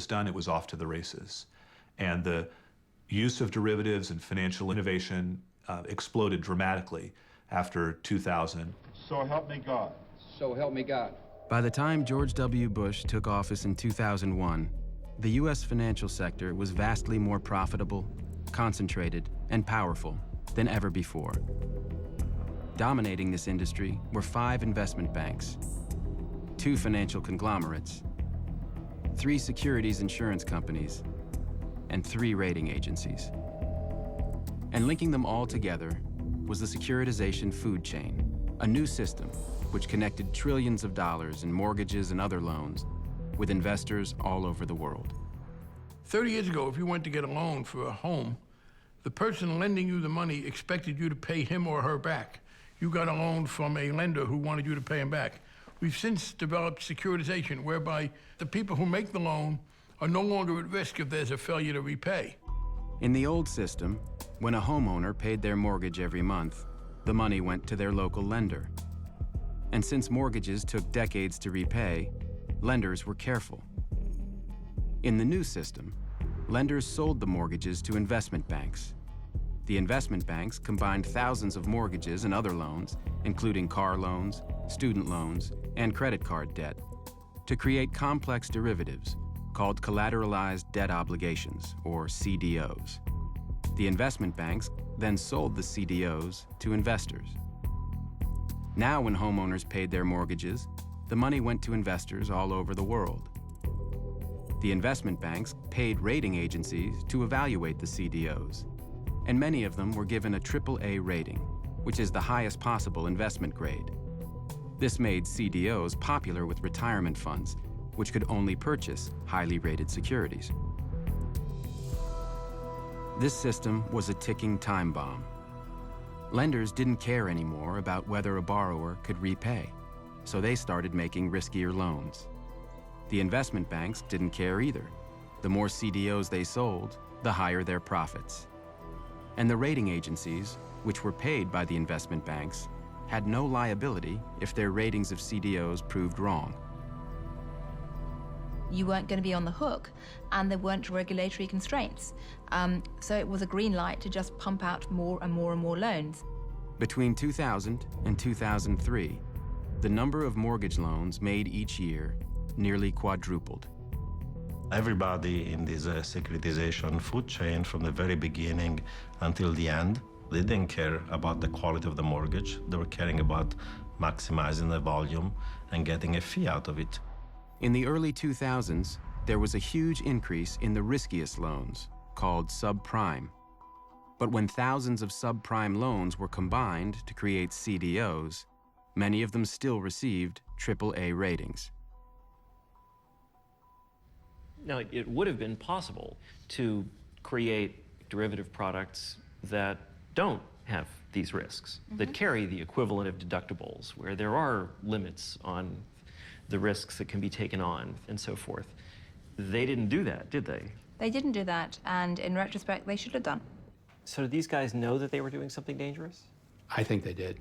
done, it was off to the races. And the use of derivatives and financial innovation exploded dramatically after 2000. So help me God. So help me God. By the time George W. Bush took office in 2001, the U.S. financial sector was vastly more profitable, concentrated, and powerful than ever before. Dominating this industry were 5 investment banks, 2 financial conglomerates, 3 securities insurance companies, and 3 rating agencies. And linking them all together was the securitization food chain, a new system which connected trillions of dollars in mortgages and other loans with investors all over the world. 30 years ago, if you went to get a loan for a home, the person lending you the money expected you to pay him or her back. You got a loan from a lender who wanted you to pay him back. We've since developed securitization, whereby the people who make the loan are no longer at risk if there's a failure to repay. In the old system, when a homeowner paid their mortgage every month, the money went to their local lender. And since mortgages took decades to repay, lenders were careful. In the new system, lenders sold the mortgages to investment banks. The investment banks combined thousands of mortgages and other loans, including car loans, student loans, and credit card debt, to create complex derivatives called collateralized debt obligations, or CDOs. The investment banks then sold the CDOs to investors. Now, when homeowners paid their mortgages, the money went to investors all over the world. The investment banks paid rating agencies to evaluate the CDOs, and many of them were given a AAA rating, which is the highest possible investment grade. This made CDOs popular with retirement funds, which could only purchase highly rated securities. This system was a ticking time bomb. Lenders didn't care anymore about whether a borrower could repay, so they started making riskier loans. The investment banks didn't care either. The more CDOs they sold, the higher their profits. And the rating agencies, which were paid by the investment banks, had no liability if their ratings of CDOs proved wrong. You weren't going to be on the hook, and there weren't regulatory constraints. So it was a green light to just pump out more and more and more loans. Between 2000 and 2003, the number of mortgage loans made each year nearly quadrupled. Everybody in this securitization food chain from the very beginning until the end, they didn't care about the quality of the mortgage. They were caring about maximizing the volume and getting a fee out of it. In the early 2000s, there was a huge increase in the riskiest loans, called subprime. But when thousands of subprime loans were combined to create CDOs, many of them still received AAA ratings. Now, it would have been possible to create derivative products that don't have these risks, that carry the equivalent of deductibles, where there are limits on the risks that can be taken on and so forth. They didn't do that, did they? They didn't do that, and in retrospect, they should have done. So did these guys know that they were doing something dangerous? I think they did.